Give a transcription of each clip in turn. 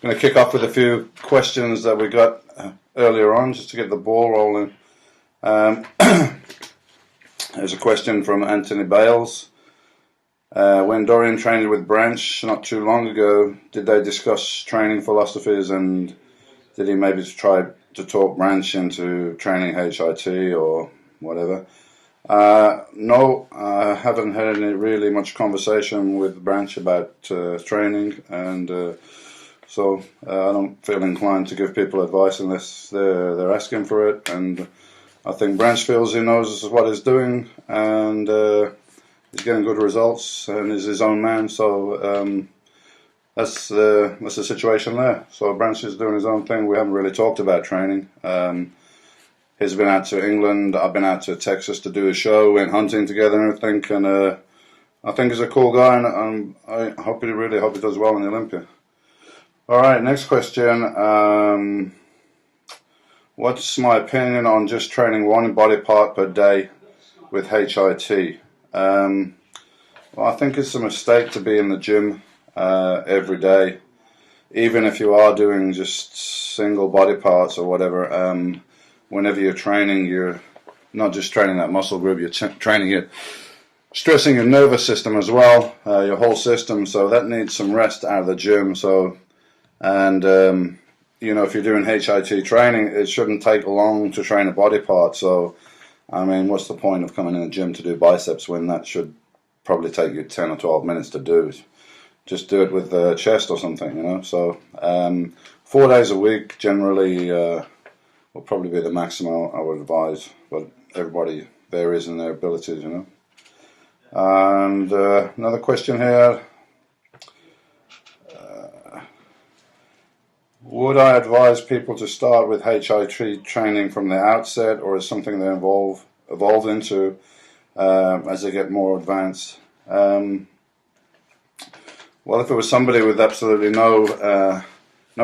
going to kick off with a few questions that we got earlier on, just to get the ball rolling. There's a question from Anthony Bales. When Dorian trained with Branch not too long ago, did they discuss training philosophies, and did he maybe try to talk Branch into training HIT or whatever? No, I haven't had any really much conversation with Branch about training, and so I don't feel inclined to give people advice unless they're asking for it. And I think Branch feels he knows what he's doing, and he's getting good results, and is his own man. So that's the situation there. So Branch is doing his own thing. We haven't really talked about training. He's been out to England. I've been out to Texas to do a show. Went hunting together and everything. And I think he's a cool guy, and I really hope he does well in the Olympia. All right, next question. What's my opinion on just training one body part per day with HIT? Well, I think it's a mistake to be in the gym every day, even if you are doing just single body parts or whatever. Whenever you're training, you're not just training that muscle group, you're training it, stressing your nervous system as well, your whole system, so that needs some rest out of the gym. So, and you know, if you're doing HIT training, it shouldn't take long to train a body part. So, I mean, what's the point of coming in the gym to do biceps when that should probably take you 10 or 12 minutes to do? Just do it with the chest or something, you know. So 4 days a week generally will probably be the maximum I would advise, but everybody varies in their abilities, you know. And another question here. Would I advise people to start with HIT training from the outset, or is something they evolve into as they get more advanced? Well, if it was somebody with absolutely no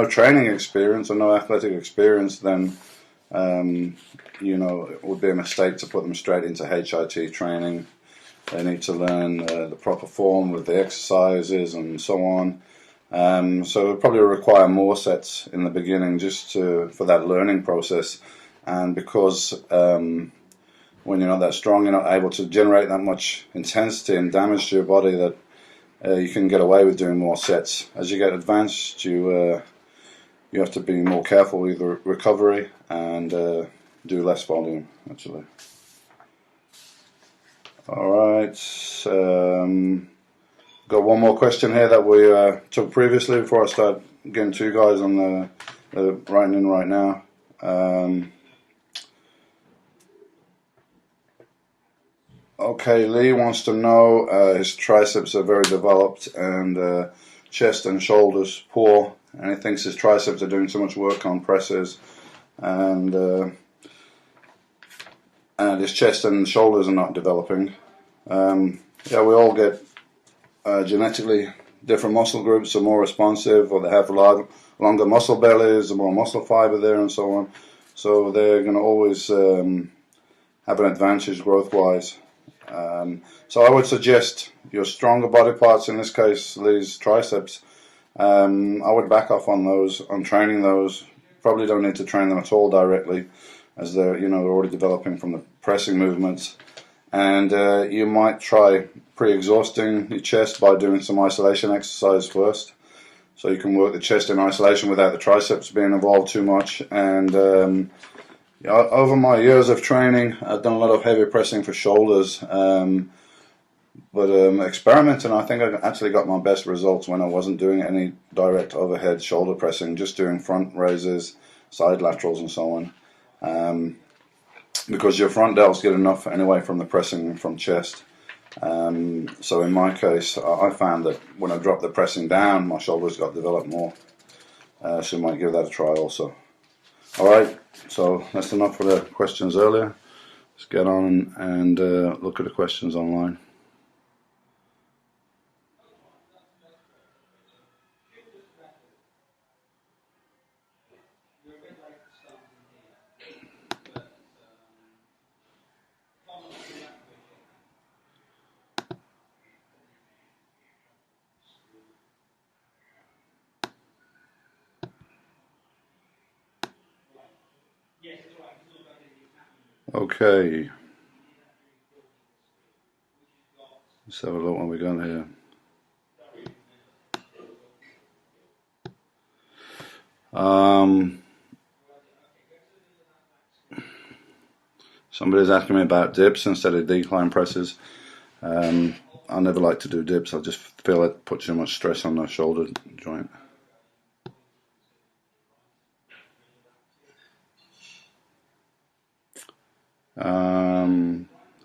training experience or no athletic experience, then you know, it would be a mistake to put them straight into HIT training. They need to learn the proper form with the exercises and so on. So it would probably require more sets in the beginning just for that learning process. And because when you're not that strong, you're not able to generate that much intensity and damage to your body, that you can get away with doing more sets. As you get advanced, you have to be more careful with recovery and do less volume, actually. All right. Got one more question here that we took previously before I start getting to you guys on the writing in right now. Okay, Lee wants to know his triceps are very developed and chest and shoulders poor, and he thinks his triceps are doing too much work on presses, and his chest and shoulders are not developing. Yeah, we all get genetically different muscle groups are more responsive, or they have longer muscle bellies, or more muscle fiber there, and so on. So they're going to always have an advantage growth-wise. So I would suggest your stronger body parts, in this case Lee's triceps, I would back off on those, on training those. Probably don't need to train them at all directly, as they're already developing from the pressing movements. And you might try pre-exhausting your chest by doing some isolation exercise first, so you can work the chest in isolation without the triceps being involved too much. And over my years of training, I've done a lot of heavy pressing for shoulders, but experimenting, I think I actually got my best results when I wasn't doing any direct overhead shoulder pressing, just doing front raises, side laterals and so on, because your front delts get enough anyway from the pressing from chest. So in my case, I found that when I dropped the pressing down, my shoulders got developed more. So you might give that a try also. Alright, so that's enough for the questions earlier. Let's get on and look at the questions online. Okay. Let's have a look what we got here. Somebody's asking me about dips instead of decline presses. I never like to do dips. I just feel it puts too much stress on the shoulder joint.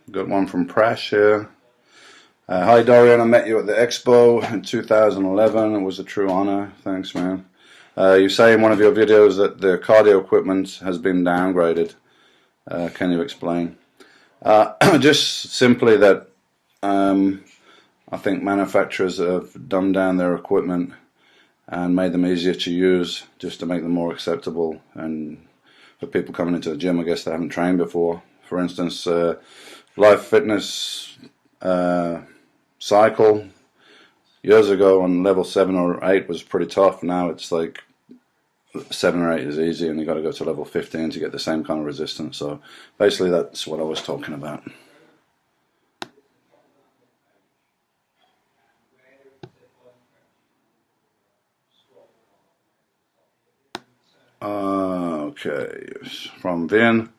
Got one from Prash here. Hi Dorian, I met you at the Expo in 2011. It was a true honor. Thanks, man. You say in one of your videos that the cardio equipment has been downgraded. Can you explain? Just simply that I think manufacturers have dumbed down their equipment and made them easier to use just to make them more acceptable. And for people coming into the gym, I guess they haven't trained before. For instance, Life Fitness cycle years ago on level 7 or 8 was pretty tough. Now it's like 7 or 8 is easy, and you got to go to level 15 to get the same kind of resistance. So basically, that's what I was talking about. Okay, from Vin.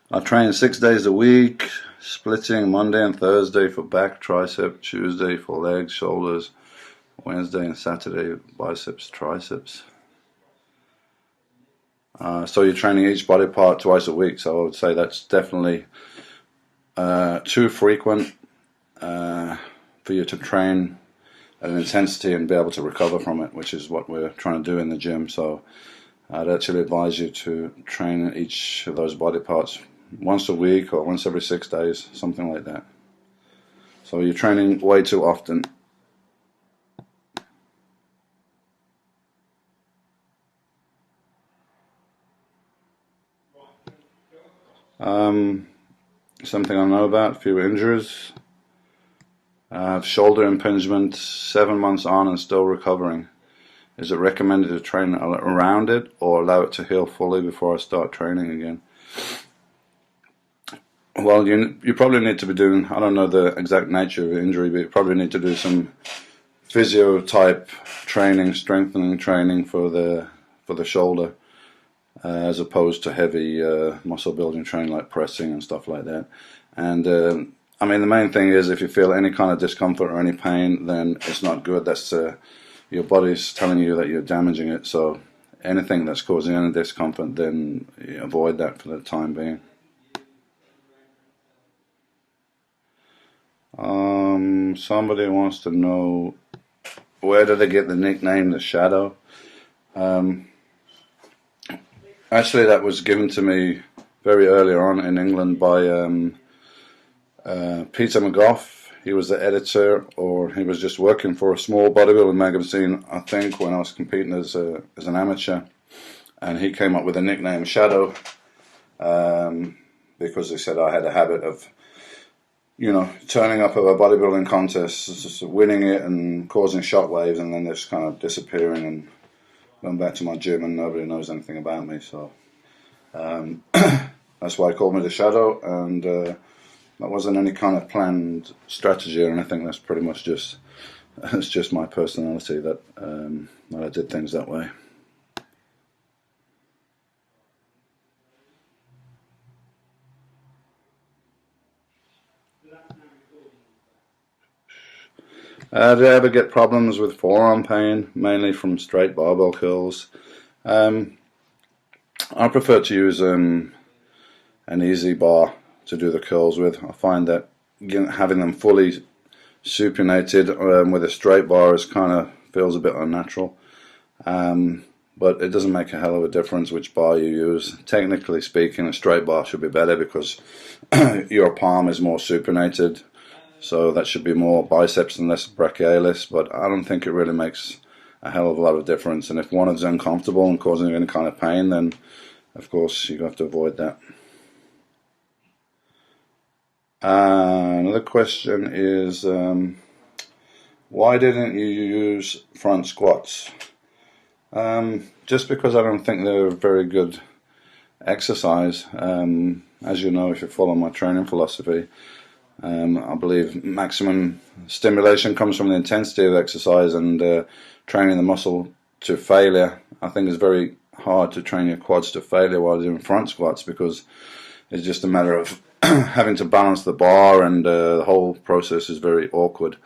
I train 6 days a week, splitting Monday and Thursday for back, tricep, Tuesday for legs, shoulders, Wednesday and Saturday biceps, triceps. So you're training each body part twice a week. So I would say that's definitely too frequent for you to train at an intensity and be able to recover from it, which is what we're trying to do in the gym. So I'd actually advise you to train each of those body parts once a week or once every 6 days, something like that. So you're training way too often. Something I know about, a few injuries. I have shoulder impingement, 7 months on and still recovering. Is it recommended to train around it or allow it to heal fully before I start training again? Well, you probably need to be doing, I don't know the exact nature of the injury, but you probably need to do some physio type training, strengthening training for the shoulder, as opposed to heavy muscle building training like pressing and stuff like that. And I mean, the main thing is if you feel any kind of discomfort or any pain, then it's not good. That's your body's telling you that you're damaging it. So anything that's causing any discomfort, then avoid that for the time being. Somebody wants to know, where did they get the nickname The Shadow? Actually, that was given to me very early on in England by Peter McGough. He was the editor, or he was just working for a small bodybuilding magazine, I think, when I was competing as an amateur. And he came up with the nickname Shadow because he said I had a habit of, turning up at a bodybuilding contest, just winning it and causing shockwaves, and then just kind of disappearing and going back to my gym and nobody knows anything about me. So that's why I called me The Shadow, and that wasn't any kind of planned strategy or anything. That's pretty much just my personality that I did things that way. Do I ever get problems with forearm pain, mainly from straight barbell curls? I prefer to use an easy bar to do the curls with. I find that having them fully supinated with a straight bar is feels a bit unnatural. But it doesn't make a hell of a difference which bar you use. Technically speaking, a straight bar should be better because your palm is more supinated. So that should be more biceps and less brachialis, but I don't think it really makes a hell of a lot of difference. And if one is uncomfortable and causing any kind of pain, then of course you have to avoid that. Another question is, why didn't you use front squats? Just because I don't think they're a very good exercise. As you know, if you follow my training philosophy, I believe maximum stimulation comes from the intensity of exercise, and training the muscle to failure. I think it's very hard to train your quads to failure while doing front squats, because it's just a matter of having to balance the bar, and the whole process is very awkward.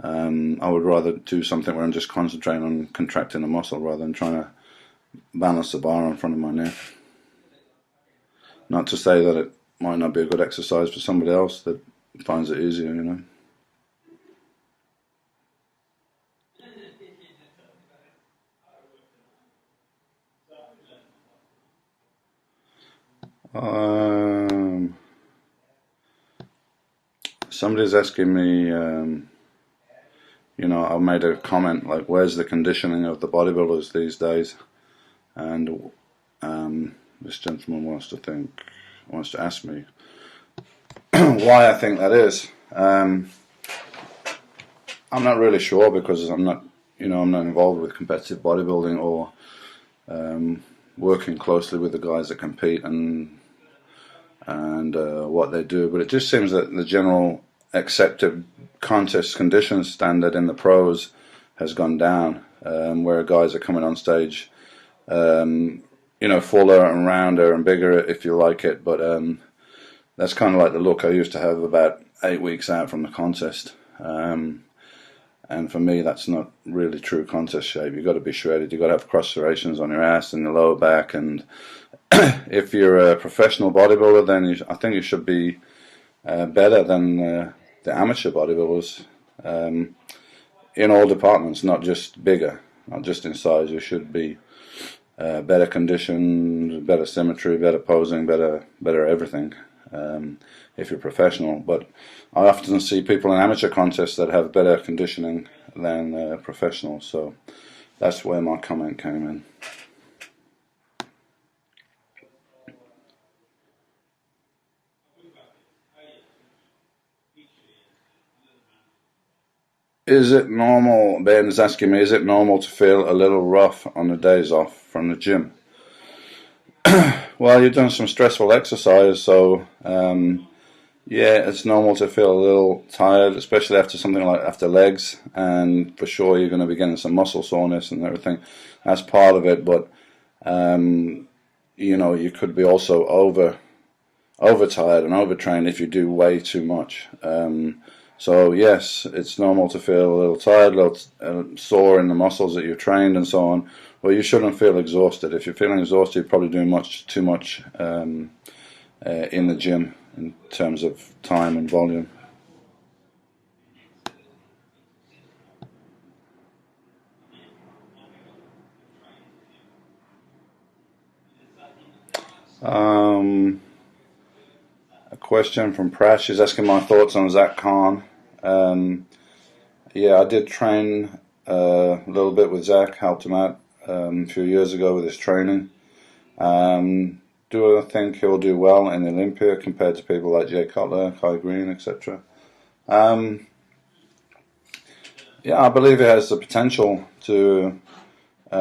I would rather do something where I'm just concentrating on contracting the muscle rather than trying to balance the bar in front of my neck. Not to say that it might not be a good exercise for somebody else that finds it easier, you know. Somebody's asking me, you know, I made a comment like, where's the conditioning of the bodybuilders these days? And this gentleman wants to ask me why I think that is. I'm not really sure, because I'm not involved with competitive bodybuilding or working closely with the guys that compete and what they do. But it just seems that the general accepted contest condition standard in the pros has gone down, where guys are coming on stage, you know, fuller and rounder and bigger if you like it, but that's kind of like the look I used to have about 8 weeks out from the contest. And for me, that's not really true contest shape. You've got to be shredded. You've got to have cross serrations on your ass and the lower back. And if you're a professional bodybuilder, then I think you should be better than the amateur bodybuilders in all departments, not just bigger, not just in size. You should be better conditioned, better symmetry, better posing, better everything. If you're professional, but I often see people in amateur contests that have better conditioning than professionals, so that's where my comment came in. Is it normal, Ben is asking me, is it normal to feel a little rough on the days off from the gym? Well, you've done some stressful exercise, so yeah, it's normal to feel a little tired, especially after something like after legs, and for sure you're going to be getting some muscle soreness and everything. That's part of it, but you know, you could be also overtired and overtrained if you do way too much. So yes, it's normal to feel a little tired, a little sore in the muscles that you've trained and so on. Well, you shouldn't feel exhausted. If you're feeling exhausted, you're probably doing too much in the gym in terms of time and volume. A question from Prash is asking my thoughts on Zach Khan. Yeah, I did train a little bit with Zach, helped him out a few years ago with his training. Do I think he'll do well in Olympia compared to people like Jay Cutler, Kai Green, etc.? Yeah, I believe he has the potential to be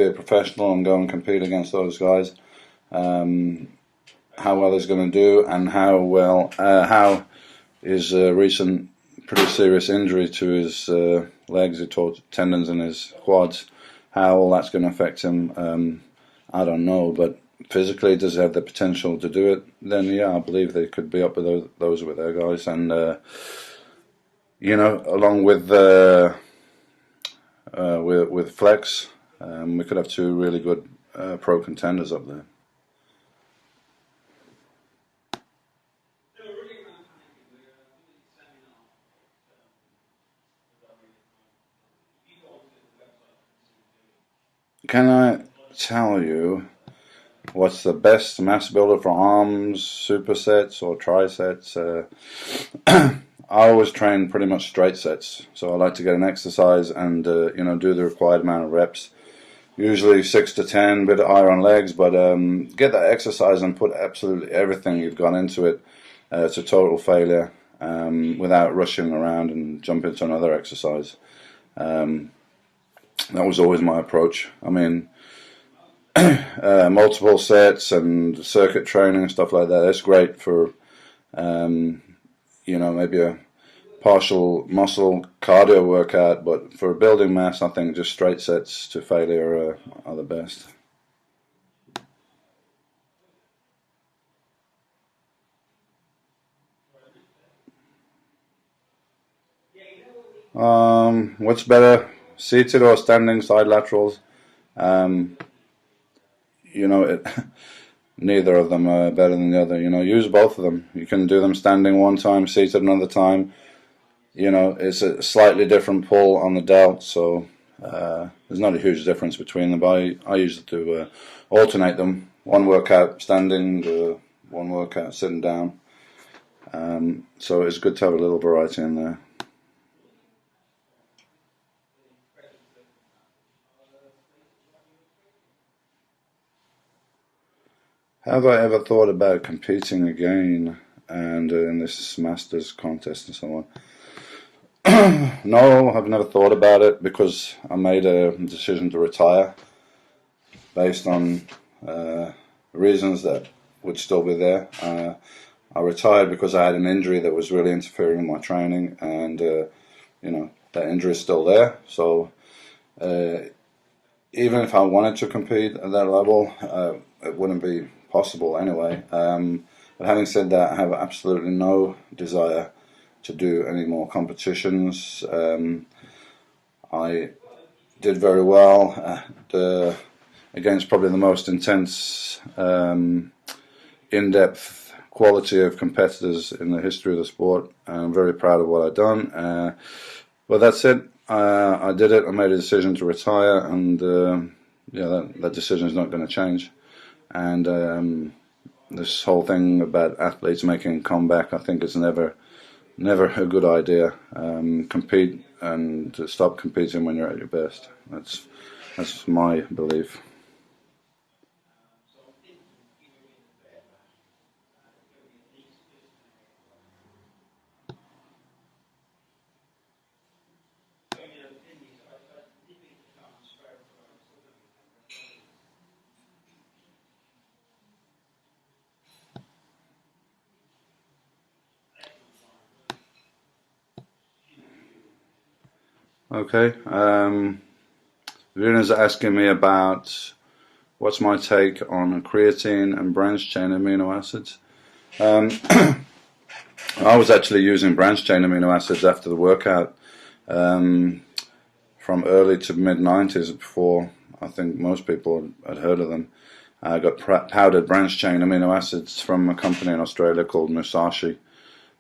a professional and go and compete against those guys. How well he's going to do, and how his recent pretty serious injury to his legs, he tore tendons in his quads, how all that's going to affect him, I don't know, but physically does he have the potential to do it? Then yeah, I believe they could be up with those with their guys, and you know, along with Flex, we could have two really good pro contenders up there. Can I tell you what's the best mass builder for arms, supersets or triceps? I always train pretty much straight sets, so I like to get an exercise and you know, do the required amount of reps. Usually 6 to 10, bit higher on legs, but get that exercise and put absolutely everything you've got into it to total failure without rushing around and jumping to another exercise. That was always my approach. I mean, multiple sets and circuit training and stuff like that. That's great for, maybe a partial muscle cardio workout, but for building mass, I think just straight sets to failure are the best. What's better, seated or standing side laterals? Neither of them are better than the other. Use both of them. You can do them standing one time, seated another time. It's a slightly different pull on the delt, so there's not a huge difference between them. But I usually do alternate them. One workout standing, one workout sitting down. So it's good to have a little variety in there. Have I ever thought about competing again and in this Masters contest and so on? No, I've never thought about it because I made a decision to retire based on reasons that would still be there. I retired because I had an injury that was really interfering with my training, and that injury is still there. So even if I wanted to compete at that level, it wouldn't be possible anyway. But having said that, I have absolutely no desire to do any more competitions. I did very well against probably the most intense, in-depth quality of competitors in the history of the sport. I'm very proud of what I've done. But that's it. I did it. I made a decision to retire, and that decision is not going to change. And this whole thing about athletes making a comeback, I think it's never a good idea. Compete and stop competing when you're at your best. That's my belief. Okay. Luna's asking me about what's my take on creatine and branched chain amino acids. I was actually using branched chain amino acids after the workout from early to mid-90s before I think most people had heard of them. I got powdered branched chain amino acids from a company in Australia called Musashi,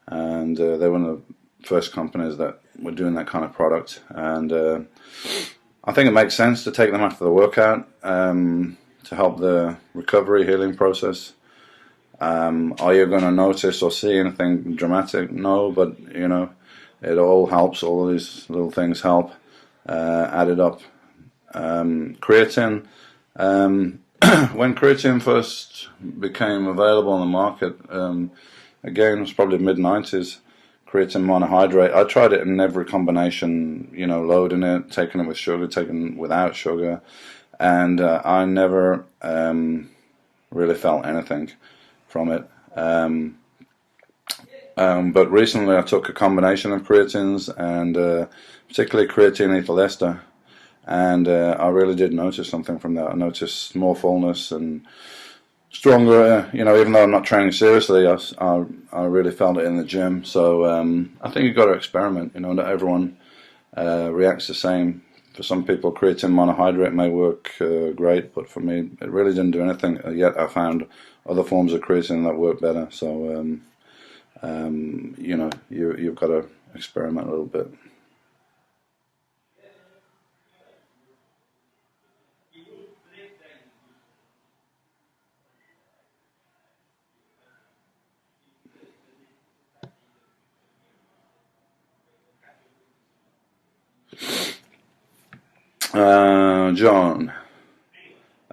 and they were one of the first companies that were doing that kind of product. And I think it makes sense to take them after the workout to help the recovery healing process. Are you going to notice or see anything dramatic? No, but it all helps. All of these little things help added up. Creatine. When creatine first became available on the market, again, it was probably mid-90s. Creatine monohydrate. I tried it in every combination, loading it, taking it with sugar, taking it without sugar, and I never really felt anything from it. But recently I took a combination of creatines, and particularly creatine ethyl ester, and I really did notice something from that. I noticed more fullness and stronger, even though I'm not training seriously, I really felt it in the gym. So I think you've got to experiment. Not everyone reacts the same. For some people, creatine monohydrate may work great, but for me, it really didn't do anything. Yet I found other forms of creatine that work better. So you've got to experiment a little bit. John,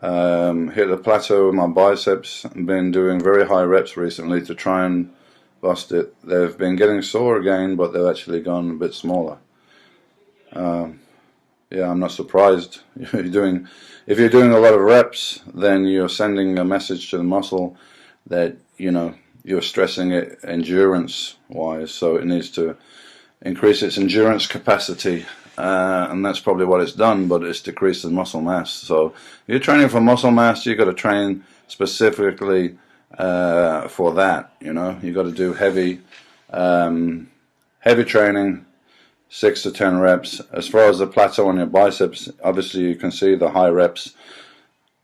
hit the plateau with my biceps and been doing very high reps recently to try and bust it. They've been getting sore again, but they've actually gone a bit smaller. yeah, I'm not surprised. If you're doing a lot of reps, then you're sending a message to the muscle that, you're stressing it endurance wise, so it needs to increase its endurance capacity, and that's probably what it's done, but it's decreased the muscle mass. So if you're training for muscle mass, you've got to train specifically for that. You've got to do heavy training, 6 to 10 reps. As far as the plateau on your biceps, obviously you can see the high reps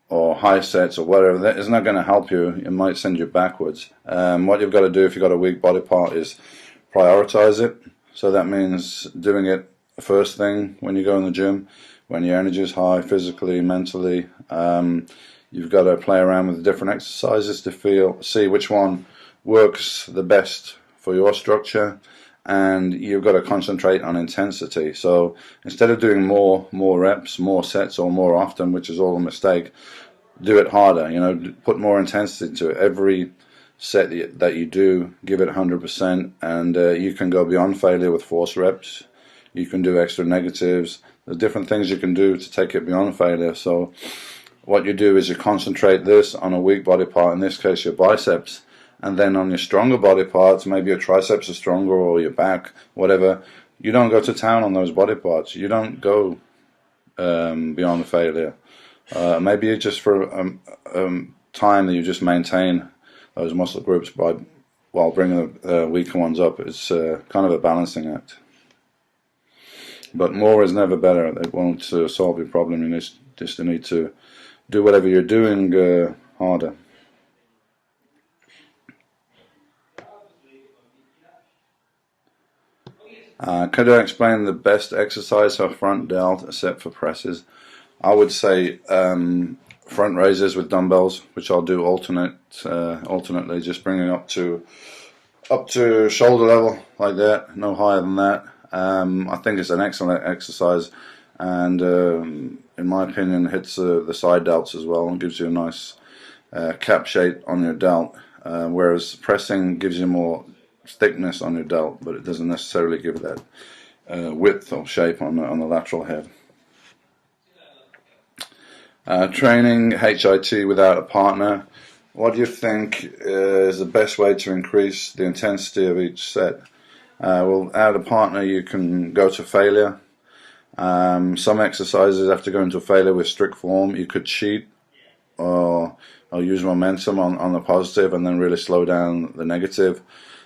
or high sets or whatever, that is not going to help you. It might send you backwards. What you've got to do if you've got a weak body part is prioritize it. So that means doing it first thing when you go in the gym, when your energy is high, physically, mentally. You've got to play around with the different exercises to see which one works the best for your structure, and you've got to concentrate on intensity. So instead of doing more reps, more sets, or more often, which is all a mistake, do it harder. Put more intensity to it. Every set that you do, give it 100%, and you can go beyond failure with force reps. You can do extra negatives. There's different things you can do to take it beyond failure. So what you do is you concentrate this on a weak body part, in this case your biceps, and then on your stronger body parts, maybe your triceps are stronger or your back, whatever, you don't go to town on those body parts. You don't go beyond failure. Maybe just for time that you just maintain those muscle groups while bringing the weaker ones up. It's kind of a balancing act. But more is never better. It won't solve your problem. You just need to do whatever you're doing harder. Could I explain the best exercise for front delt except for presses? I would say front raises with dumbbells, which I'll do alternately, just bringing up to shoulder level like that, no higher than that. I think it's an excellent exercise, and in my opinion, hits the side delts as well and gives you a nice cap shape on your delt. Whereas pressing gives you more thickness on your delt, but it doesn't necessarily give that width or shape on the lateral head. Training HIT without a partner. What do you think is the best way to increase the intensity of each set? Well, without a partner, you can go to failure. Some exercises have to go into failure with strict form. You could cheat or use momentum on the positive and then really slow down the negative.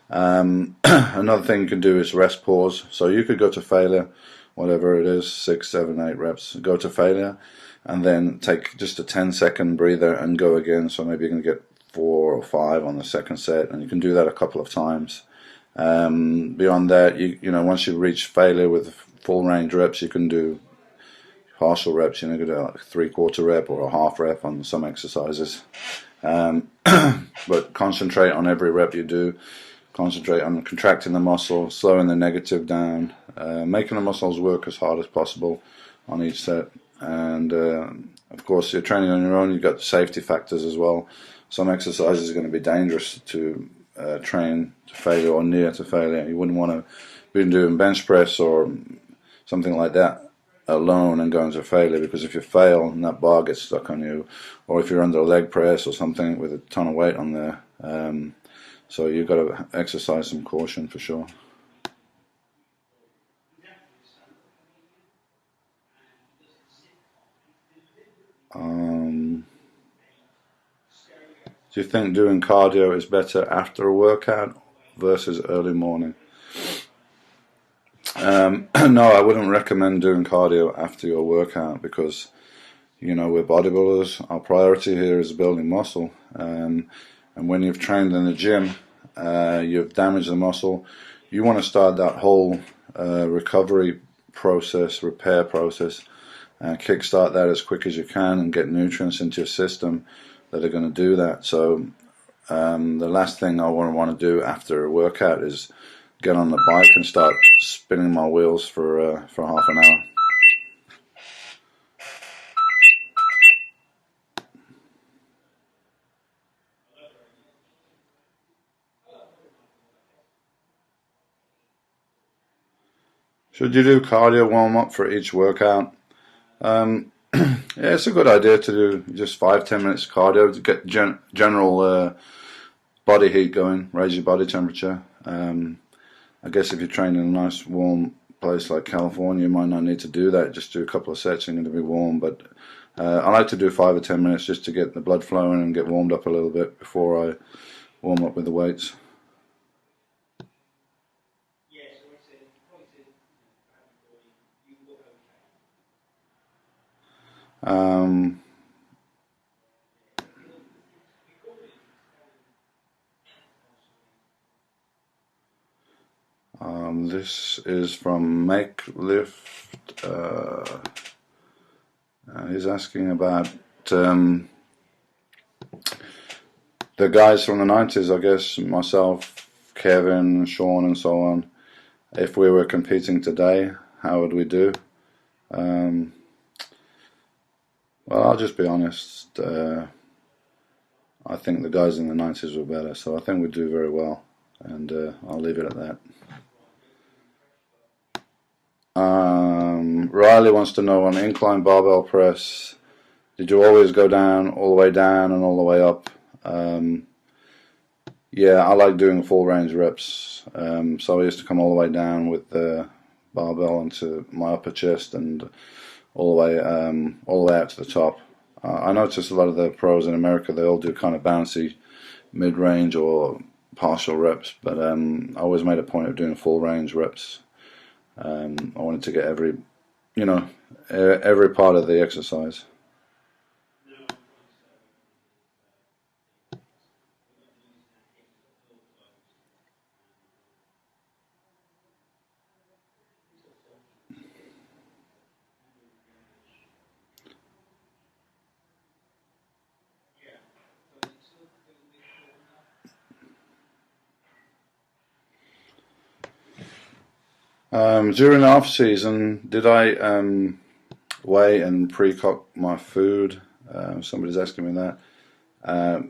Another thing you can do is rest pause. So you could go to failure, whatever it is, 6, 7, 8 reps, go to failure, and then take just a 10-second breather and go again. So maybe you can get 4 or 5 on the second set, and you can do that a couple of times. Beyond that, you know, once you reach failure with full range reps, you can do partial reps. You can do like a 3/4 rep or a half rep on some exercises. But concentrate on every rep you do. Concentrate on contracting the muscle, slowing the negative down, making the muscles work as hard as possible on each set. And of course, you're training on your own. You've got safety factors as well. Some exercises are going to be dangerous to train to failure or near to failure. You wouldn't want to be doing bench press or something like that alone and going to failure, because if you fail and that bar gets stuck on you, or if you're under a leg press or something with a ton of weight on there, so you've got to exercise some caution for sure. Do you think doing cardio is better after a workout versus early morning? No, I wouldn't recommend doing cardio after your workout, because, you know, we're bodybuilders. Our priority here is building muscle. And when you've trained in the gym, you've damaged the muscle. You want to start that whole recovery process, repair process, kickstart that as quick as you can and get nutrients into your system that are going to do that. So the last thing I want to do after a workout is get on the bike and start spinning my wheels for half an hour. Should you do cardio warm-up for each workout? Yeah, it's a good idea to do just 5-10 minutes cardio to get general body heat going, raise your body temperature. I guess if you're training in a nice warm place like California, you might not need to do that. Just do a couple of sets and you're going to be warm. But I like to do 5 or 10 minutes just to get the blood flowing and get warmed up a little bit before I warm up with the weights. This is from Make Lift. He's asking about the guys from the 90s, I guess, myself, Kevin, Sean, and so on. If we were competing today, how would we do? Well, I'll just be honest. I think the guys in the 90s were better, so I think we'd do very well, and I'll leave it at that. Riley wants to know, on incline barbell press, did you always go down, all the way down and all the way up? Yeah, I like doing full range reps. So I used to come all the way down with the barbell into my upper chest and all the way out to the top. I noticed a lot of the pros in America, they all do kind of bouncy mid-range or partial reps, but I always made a point of doing full range reps. I wanted to get every part of the exercise. During the off season, did I weigh and pre-cook my food? Somebody's asking me that.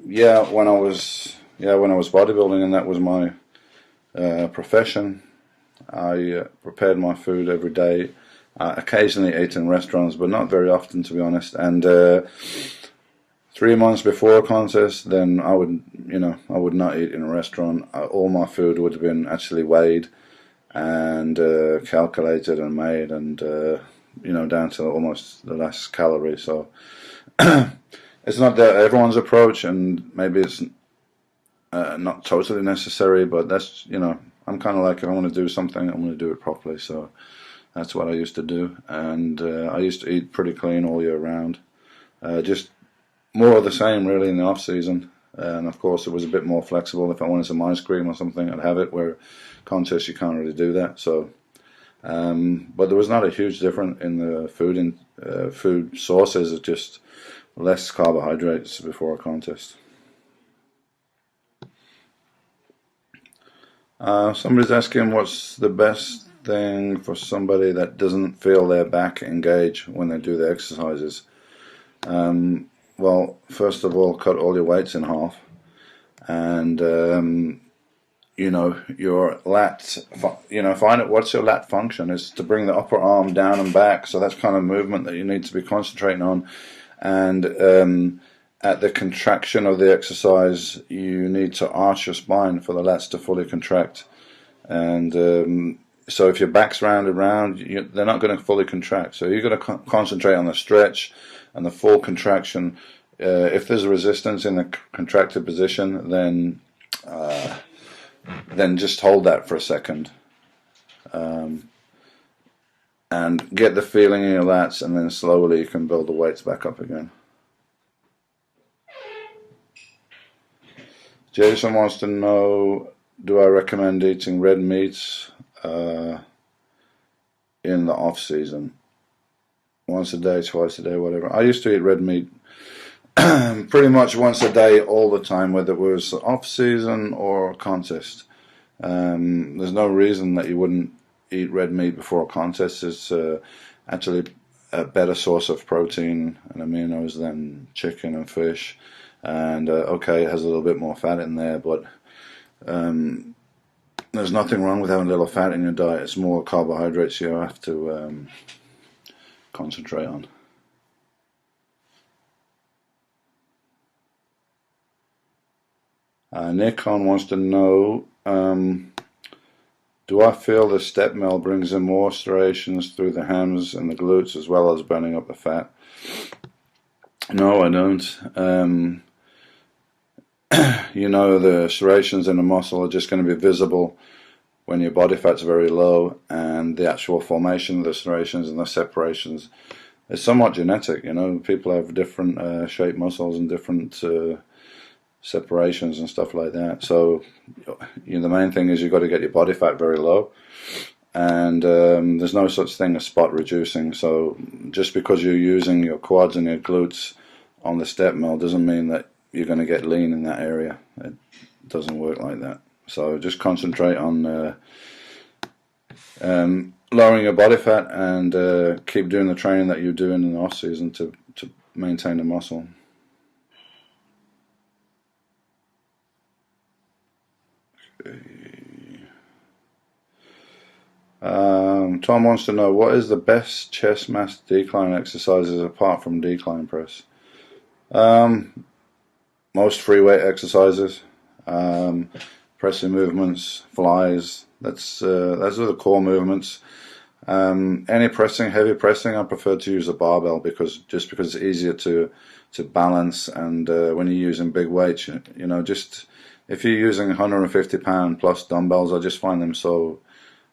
Yeah, when I was bodybuilding and that was my profession, I prepared my food every day. I occasionally ate in restaurants, but not very often, to be honest. And 3 months before a contest, then I would not eat in a restaurant. All my food would have been actually weighed and calculated and made, and down to almost the last calorie. So it's not that everyone's approach, and maybe it's not totally necessary, but that's, I'm kind of like, if I want to do something, I'm going to do it properly. So that's what I used to do, and I used to eat pretty clean all year round. Just more of the same, really, in the off season. And of course, it was a bit more flexible. If I wanted some ice cream or something, I'd have it. Where contests, you can't really do that. So, but there was not a huge difference in the food sources. It's just less carbohydrates before a contest. Somebody's asking, what's the best thing for somebody that doesn't feel their back engage when they do the exercises? Well, first of all, cut all your weights in half, and your lat, find out what's your lat function. Is to bring the upper arm down and back, so that's kind of movement that you need to be concentrating on. And at the contraction of the exercise, you need to arch your spine for the lats to fully contract. And so if your back's rounded round, they're not going to fully contract. So you're going to concentrate on the stretch and the full contraction. If there's a resistance in the contracted position, then just hold that for a second, and get the feeling in your lats, and then slowly you can build the weights back up again. Jason wants to know, do I recommend eating red meats in the off season? Once a day, twice a day, whatever. I used to eat red meat pretty much once a day all the time, whether it was off season or contest. There's no reason that you wouldn't eat red meat before a contest. It's actually a better source of protein and aminos than chicken and fish. And okay, it has a little bit more fat in there, but there's nothing wrong with having a little fat in your diet. It's more carbohydrates you have to concentrate on. Nikon wants to know, do I feel the step mill brings in more striations through the hams and the glutes as well as burning up the fat? No, I don't. You know, the striations in the muscle are just going to be visible when your body fat's very low, and the actual formation of the striations and the separations is somewhat genetic. You know, people have different shaped muscles and different separations and stuff like that. So, you know, the main thing is you've got to get your body fat very low, and there's no such thing as spot reducing. So, just because you're using your quads and your glutes on the step mill doesn't mean that you're going to get lean in that area. It doesn't work like that. So just concentrate on lowering your body fat and keep doing the training that you're doing in the off season to maintain the muscle. Okay. Tom wants to know, what is the best chest mass decline exercises apart from decline press? Most free weight exercises, pressing movements, flies. Those are the core movements. Any pressing, heavy pressing, I prefer to use a barbell because it's easier to balance. And when you're using big weights, you know, just if you're using 150-pound plus dumbbells, I just find them so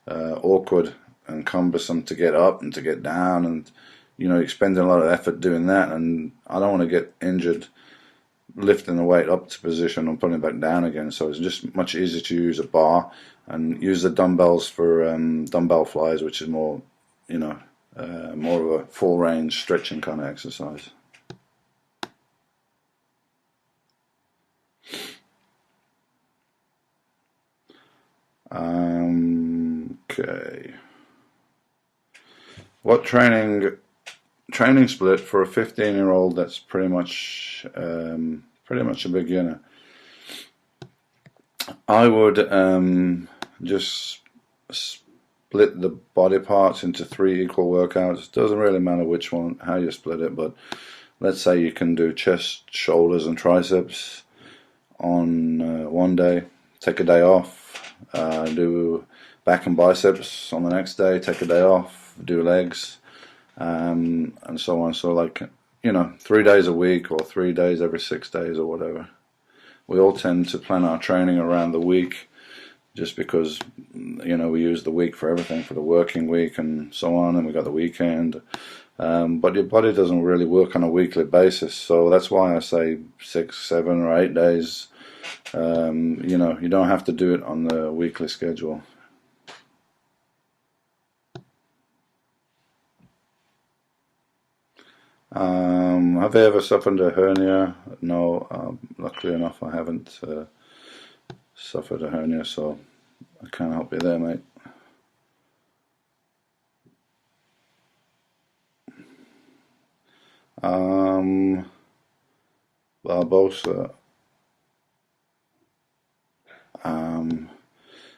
awkward and cumbersome to get up and to get down, and you know, you're spending a lot of effort doing that, and I don't want to get injured lifting the weight up to position and putting it back down again. So it's just much easier to use a bar and use the dumbbells for dumbbell flies, which is more, you know, more of a full range stretching kind of exercise. Okay. What training split for a 15-year-old that's pretty much a beginner? I would just split the body parts into 3 equal workouts. Doesn't really matter which one, how you split it, but let's say you can do chest, shoulders, and triceps on one day, take a day off, do back and biceps on the next day, take a day off, do legs, and so on. So, like, you know, 3 days a week or 3 days every 6 days or whatever. We all tend to plan our training around the week just because, you know, we use the week for everything, for the working week and so on, and we got the weekend. But your body doesn't really work on a weekly basis, so that's why I say 6, 7, or 8 days. You know, you don't have to do it on the weekly schedule. Have I ever suffered a hernia? No, luckily enough I haven't suffered a hernia, so I can't help you there, mate. Barbosa.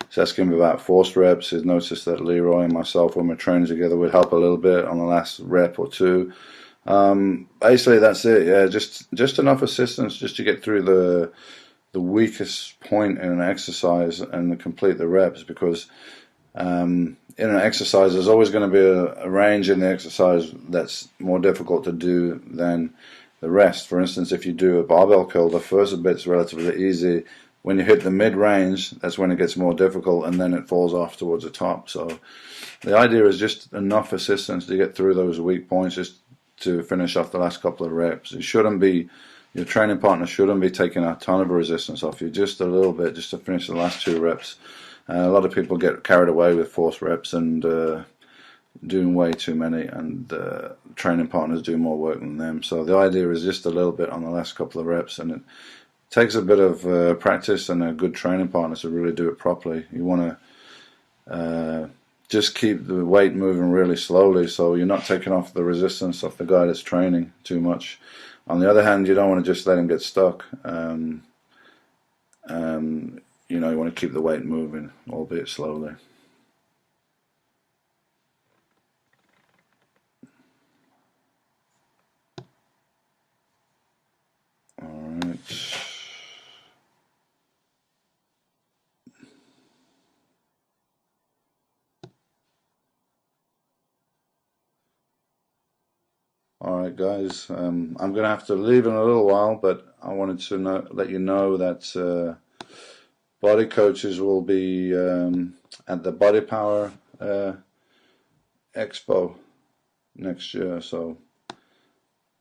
He's asking me about forced reps. He's noticed that Leroy and myself, when we're training together, would help a little bit on the last rep or two. Basically, that's it. Yeah, just enough assistance just to get through the weakest point in an exercise and to complete the reps, because in an exercise there's always going to be a range in the exercise that's more difficult to do than the rest. For instance, if you do a barbell curl, the first bit's relatively easy. When you hit the mid-range, that's when it gets more difficult, and then it falls off towards the top. So the idea is just enough assistance to get through those weak points, just to finish off the last couple of reps. It shouldn't be, your training partner shouldn't be taking a ton of resistance off you, just a little bit, just to finish the last 2 reps. A lot of people get carried away with forced reps and doing way too many, and training partners do more work than them. So the idea is just a little bit on the last couple of reps, and it takes a bit of practice and a good training partner to really do it properly. You want to just keep the weight moving really slowly, so you're not taking off the resistance off the guy that's training too much. On the other hand, you don't want to just let him get stuck. You know, you want to keep the weight moving, albeit slowly. Alright. Alright guys, I'm going to have to leave in a little while, but I wanted to let you know that body coaches will be at the Body Power Expo next year, so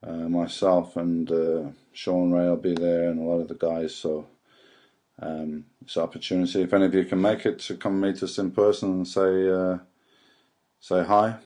myself and Sean Ray will be there, and a lot of the guys, so it's an opportunity. If any of you can make it, to come meet us in person and say hi.